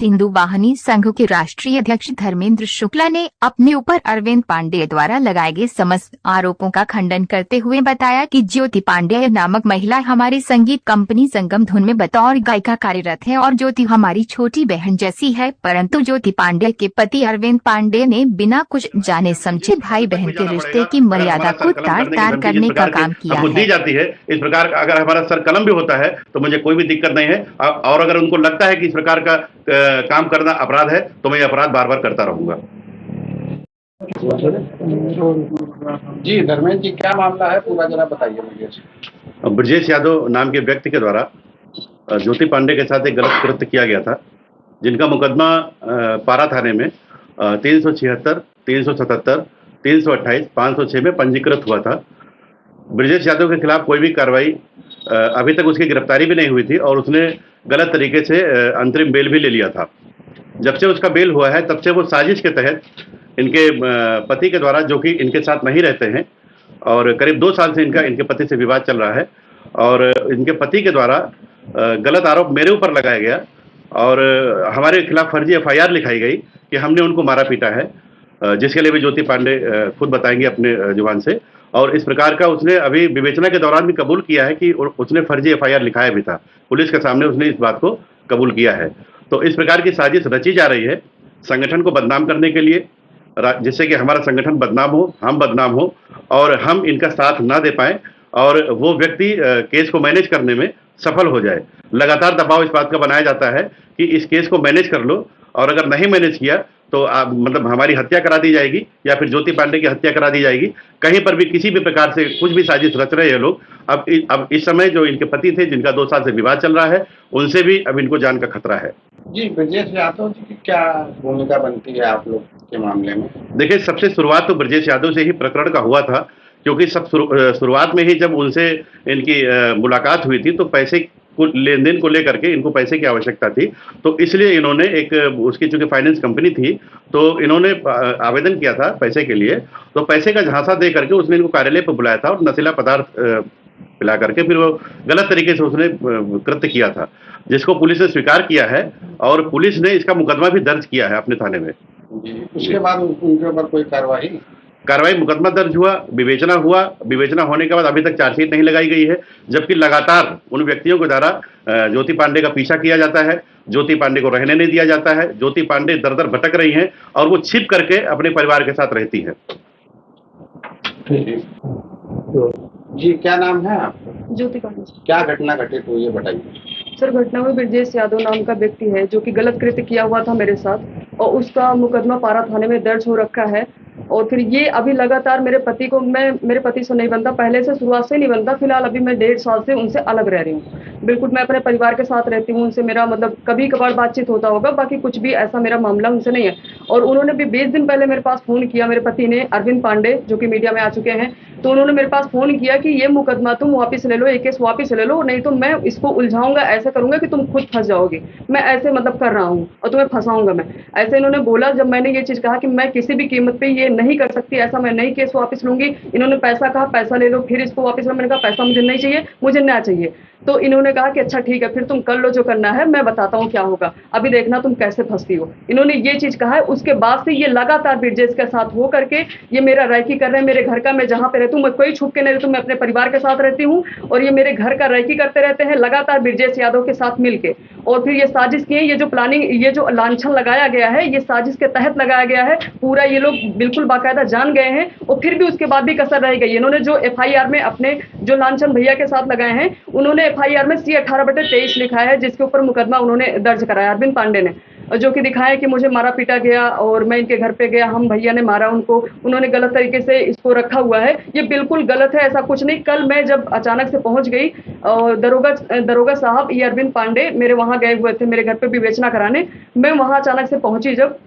हिंदू वाहिनी संघ के राष्ट्रीय अध्यक्ष धर्मेंद्र शुक्ला ने अपने ऊपर अरविंद पांडे द्वारा लगाए गए समस्त आरोपों का खंडन करते हुए बताया कि ज्योति पांडे नामक महिला हमारी संगीत कंपनी संगम धुन में बतौर गायिका कार्यरत है और ज्योति हमारी छोटी बहन जैसी है, परंतु ज्योति पांडे के पति अरविंद पांडे ने बिना कुछ जाने समझे भाई बहन के रिश्ते की मर्यादा को तार करने का काम किया है। जाती है इस प्रकार अगर हमारा सर कलम भी होता है तो मुझे कोई भी दिक्कत नहीं है, और अगर उनको लगता है कि इस प्रकार का काम करना अपराध है तो मैं अपराध बार बार करता रहूंगा। जी धर्मेंद्र जी, क्या मामला है पूरा जरा बताइए मुझे। ब्रजेश यादव नाम के व्यक्ति के द्वारा ज्योति पांडे के साथ एक गलत कृत्य किया गया था, जिनका मुकदमा पारा थाने में 376, 377, 328, 506 में पंजीकृत हुआ था। ब्रजेश यादव के खिलाफ कोई भी कार्रवाई अभी तक उसकी गिरफ्तारी भी नहीं हुई थी और उसने गलत तरीके से अंतरिम बेल भी ले लिया था। जब से उसका बेल हुआ है तब से वो साजिश के तहत इनके पति के द्वारा, जो कि इनके साथ नहीं रहते हैं और करीब 2 साल से इनके पति से विवाद चल रहा है, और इनके पति के द्वारा गलत आरोप मेरे ऊपर लगाया गया और हमारे खिलाफ फर्जी FIR लिखाई गई कि हमने उनको मारा पीटा है, जिसके लिए भी ज्योति पांडे खुद बताएंगे अपने जुबान से। और इस प्रकार का उसने अभी विवेचना के दौरान भी कबूल किया है कि उसने फर्जी FIR लिखाया भी था। पुलिस के सामने उसने इस बात को कबूल किया है। तो इस प्रकार की साजिश रची जा रही है संगठन को बदनाम करने के लिए, जिससे कि हमारा संगठन बदनाम हो, हम बदनाम हो और हम इनका साथ ना दे पाए और वो व्यक्ति केस को मैनेज करने में सफल हो जाए। लगातार दबाव इस बात का बनाया जाता है कि इस केस को मैनेज कर लो, और अगर नहीं मैनेज किया तो मतलब हमारी हत्या करा दी जाएगी या फिर ज्योति पांडे की हत्या करा दी जाएगी। कहीं पर भी किसी भी प्रकार से कुछ भी साजिश रच रहे हैं लोग। अब इस समय जो इनके पति थे, जिनका 2 साल से विवाद चल रहा है, उनसे भी अब इनको जान का खतरा है। जी ब्रजेश यादव जी की क्या भूमिका बनती है आप लोग के मामले में? देखिए, सबसे शुरुआत तो ब्रजेश यादव से ही प्रकरण का हुआ था, क्योंकि सब शुरुआत में ही जब उनसे इनकी मुलाकात हुई थी तो पैसे लेन देन को लेकर के इनको पैसे की आवश्यकता थी, तो इसलिए इन्होंने एक उसकी चूंकि फाइनेंस कंपनी थी तो इन्होंने आवेदन किया था पैसे के लिए। तो पैसे का झांसा दे करके उसने इनको कार्यालय पर बुलाया था और नशीला पदार्थ पिला करके फिर वो गलत तरीके से उसने कृत्य किया था, जिसको पुलिस ने स्वीकार किया है और पुलिस ने इसका मुकदमा भी दर्ज किया है अपने थाने में। जी, उसके बाद उनके ऊपर कोई कार्रवाई मुकदमा दर्ज हुआ, विवेचना हुआ। विवेचना होने के बाद अभी तक चार्जशीट नहीं लगाई गई है, जबकि लगातार उन व्यक्तियों के द्वारा ज्योति पांडे का पीछा किया जाता है, ज्योति पांडे को रहने नहीं दिया जाता है। ज्योति पांडे दर दर भटक रही हैं और वो छिप करके अपने परिवार के साथ रहती है। जी, क्या नाम है आपका? ज्योति पांडे। क्या घटना घटित हुई है बताइए। सर, घटना में ब्रजेश यादव नाम का व्यक्ति है जो कि गलत कृत्य किया हुआ था मेरे साथ, और उसका मुकदमा पारा थाने में दर्ज हो रखा है। और फिर ये अभी लगातार मेरे पति से नहीं बनता, पहले से शुरुआत से नहीं बनता। फिलहाल अभी मैं 1.5 साल से उनसे अलग रह रही हूँ। बिल्कुल मैं अपने परिवार के साथ रहती हूँ, उनसे मेरा मतलब कभी कभार बातचीत होता होगा, बाकी कुछ भी ऐसा मेरा मामला उनसे नहीं है। और उन्होंने भी 20 दिन पहले मेरे पास फ़ोन किया, मेरे पति ने, अरविंद पांडे, जो कि मीडिया में आ चुके हैं। तो उन्होंने मेरे पास फ़ोन किया कि ये मुकदमा तुम वापस ले लो, ये केस वापस ले लो, नहीं तो मैं इसको उलझाऊंगा, ऐसा करूंगा कि तुम खुद फंस जाओगे। मैं ऐसे मतलब कर रहा हूँ और तुम्हें फंसाऊंगा मैं, ऐसे इन्होंने बोला। जब मैंने ये चीज़ कहा कि मैं किसी भी कीमत पे ये नहीं कर सकती, ऐसा मैं नहीं केस वापस लूंगी। इन्होंने पैसा कहा, पैसा ले लो, फिर इसको वापस लो। मैंने कहा पैसा मुझे नहीं चाहिए, मुझे न्याय चाहिए। तो इन्होंने कहा कि अच्छा ठीक है, फिर तुम कर लो जो करना है, मैं बताता हूँ क्या होगा, अभी देखना तुम कैसे फंसती हो। इन्होंने ये चीज़ कहा है। उसके बाद से ये लगातार ब्रजेश के साथ हो करके ये मेरा रैकी कर रहे हैं। मेरे घर का, मैं जहाँ पे रहती हूँ, मैं कोई छुप के नहीं रहती हूँ, मैं अपने परिवार के साथ रहती हूँ, और ये मेरे घर का रैकी करते रहते हैं लगातार ब्रजेश यादव के साथ मिलके। और फिर ये साजिश की है, ये जो प्लानिंग, ये जो लांछन लगाया गया है, ये साजिश के तहत लगाया गया है पूरा। ये लोग बिल्कुल बाकायदा जान गए हैं, और फिर भी उसके बाद भी कसर रह गई। इन्होंने जो FIR में अपने जो लांछन भैया के साथ लगाए हैं, उन्होंने FIR में C18/23 लिखा है, जिसके ऊपर मुकदमा उन्होंने दर्ज कराया अरविंद पांडे ने, जो कि दिखाया कि मुझे मारा पीटा गया और मैं इनके घर पे गया, हम भैया ने मारा उनको, उन्होंने गलत तरीके से इसको रखा हुआ है। ये बिल्कुल गलत है, ऐसा कुछ नहीं। कल मैं जब अचानक से पहुंच गई, दरोगा साहब, ये अरविंद पांडे मेरे वहां गए हुए थे मेरे घर पे विवेचना कराने। मैं वहां अचानक से पहुंची जब,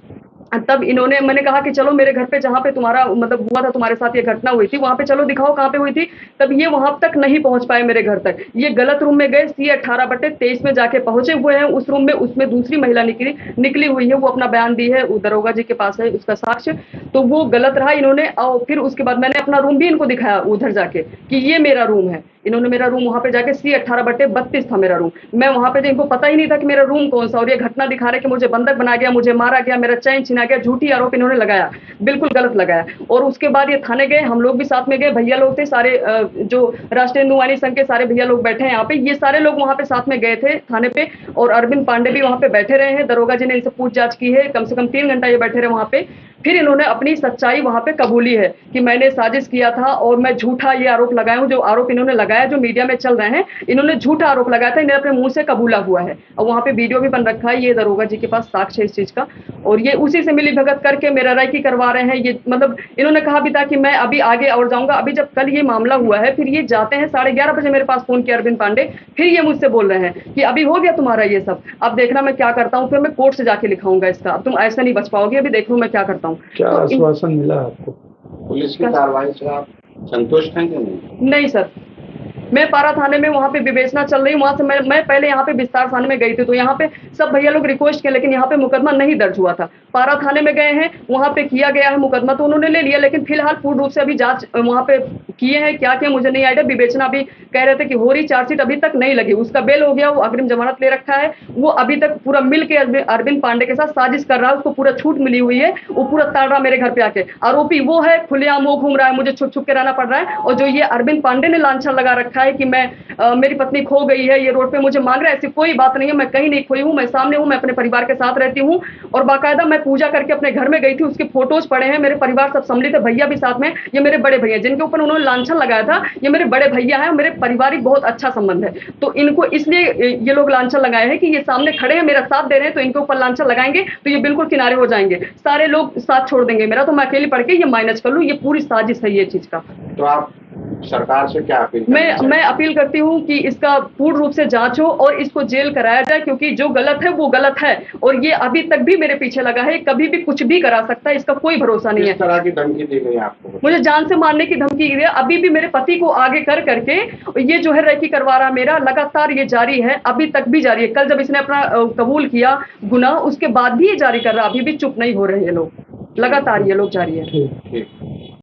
तब इन्होंने, मैंने कहा कि चलो मेरे घर पे जहाँ पे तुम्हारा मतलब हुआ था, तुम्हारे साथ ये घटना हुई थी, वहाँ पे चलो दिखाओ कहाँ पे हुई थी। तब ये वहाँ तक नहीं पहुँच पाए मेरे घर तक। ये गलत रूम में गए, C18/23 में जाके पहुंचे हुए हैं उस रूम में। उसमें दूसरी महिला निकली हुई है, वो अपना बयान दी है, वो दरोगा जी के पास है उसका साक्ष्य। तो वो गलत रहा इन्होंने। और फिर उसके बाद मैंने अपना रूम भी इनको दिखाया उधर जाके कि ये मेरा रूम है। इन्होंने मेरा रूम वहाँ पे जाके C18/32 था मेरा रूम। मैं वहाँ पे, इनको पता ही नहीं था कि मेरा रूम कौन सा, और ये घटना दिखा रहे कि मुझे बंधक बना गया, मुझे मारा गया, मेरा चैन छीना गया। झूठी आरोप इन्होंने लगाया, बिल्कुल गलत लगाया। और उसके बाद ये थाने गए, हम लोग भी साथ में गए, भैया लोग थे सारे, जो राष्ट्रीय हिंदू वाहिनी संघ के सारे भैया लोग बैठे हैं यहाँ पे, ये सारे लोग वहाँ पे साथ में गए थे थाने पे। और अरविंद पांडे भी वहाँ पे बैठे रहे हैं, दरोगा जी ने इनसे पूछ जांच की है, कम से कम 3 घंटा ये बैठे रहे वहाँ पे। फिर इन्होंने अपनी सच्चाई वहाँ पे कबूली है कि मैंने साजिश किया था और मैं झूठा ये आरोप लगाया हूँ। जो आरोप इन्होंने लगाया, जो मीडिया में चल रहे हैं, इन्होंने झूठा आरोप लगाया था, इन्होंने अपने मुंह से कबूला हुआ है। और वहाँ पे वीडियो भी बन रखा है, ये दरोगा जी के पास साक्ष्य है इस चीज का। और ये उसी से मिली भगत करके मेरा रेकी करवा रहे हैं। ये मतलब इन्होंने कहा भी था कि मैं अभी आगे और जाऊंगा। अभी जब कल ये मामला हुआ है, फिर ये जाते हैं 11:30 बजे मेरे पास फोन किया अरविंद पांडे। फिर ये मुझसे बोल रहे हैं कि अभी हो गया तुम्हारा ये सब, अब देखना मैं क्या करता हूँ, फिर मैं कोर्ट से जाके लिखाऊंगा इसका, अब तुम ऐसा नहीं बच पाओगे, अभी देख लो मैं क्या करता हूँ। क्या तो आश्वासन मिला आपको? पुलिस की कार्रवाई से आप संतुष्ट हैं कि नहीं? नहीं सर, मैं पारा थाने में वहाँ पे विवेचना चल रही, वहां से मैं पहले यहाँ पे विस्तार थाने में गई थी, तो यहाँ पे सब भैया लोग रिक्वेस्ट किए, लेकिन यहाँ पे मुकदमा नहीं दर्ज हुआ था। पारा थाने में गए हैं, वहाँ पे किया गया है मुकदमा, तो उन्होंने ले लिया, लेकिन फिलहाल पूर्ण रूप से अभी जांच वहाँ पे किए हैं, क्या किया मुझे नहीं आइडिया। विवेचना भी कह रहे थे कि हो रही, चार्जशीट अभी तक नहीं लगी, उसका बेल हो गया, वो अग्रिम जमानत ले रखा है, वो अभी तक पूरा मिल के अरविंद पांडे के साथ साजिश कर रहा है, उसको पूरा छूट मिली हुई है, वो पूरा ताड़ रहा मेरे घर पे आके। आरोपी वो है, खुलेआम वो घूम रहा है, मुझे छुप छुप के रहना पड़ रहा है। और जो ये अरविंद पांडे ने लांछन लगा रखा है कि मैं मेरी पत्नी खो गई है, ये रोड पे मुझे मांग रहा है, ऐसी कोई बात नहीं है, मैं कहीं नहीं खोई हूँ, मैं सामने हूँ, मैं अपने परिवार के साथ रहती हूँ। और बाकायदा मैं पूजा करके अपने घर में गई थी, उसके फोटोज पड़े हैं, मेरे परिवार सब सम्मिलित है, भैया भी साथ में। ये मेरे बड़े भैया जिनके ऊपर उन्होंने लांछन लगाया था, ये मेरे बड़े भैया हैं, मेरे पारिवारिक बहुत अच्छा संबंध है। तो इनको इसलिए ये लोग लांछन लगाए हैं कि ये सामने खड़े हैं, मेरा साथ दे रहे हैं, तो इनके ऊपर लांछन लगाएंगे तो ये बिल्कुल किनारे हो जाएंगे, सारे लोग साथ छोड़ देंगे मेरा, तो मैं अकेली पढ़ के ये मैनेज कर लूँ। ये पूरी साजिश है ये चीज का। तो आप सरकार से क्या अपील? मैं अपील करती हूँ कि इसका पूर्ण रूप से जांच हो और इसको जेल कराया जाए, क्योंकि जो गलत है वो गलत है, और ये अभी तक भी मेरे पीछे लगा है, कभी भी कुछ भी करा सकता है, इसका कोई भरोसा नहीं है। किस तरह की धमकी दी गई आपको? मुझे जान से मारने की धमकी दी गई, अभी भी मेरे पति को आगे कर करके ये जो है रेकी करवा रहा मेरा, लगातार ये जारी है, अभी तक भी जारी है। कल जब इसने अपना कबूल किया गुनाह, उसके बाद भी ये जारी कर रहा, अभी भी चुप नहीं हो रहे ये लोग, लगातार ये लोग जारी है। ठीक।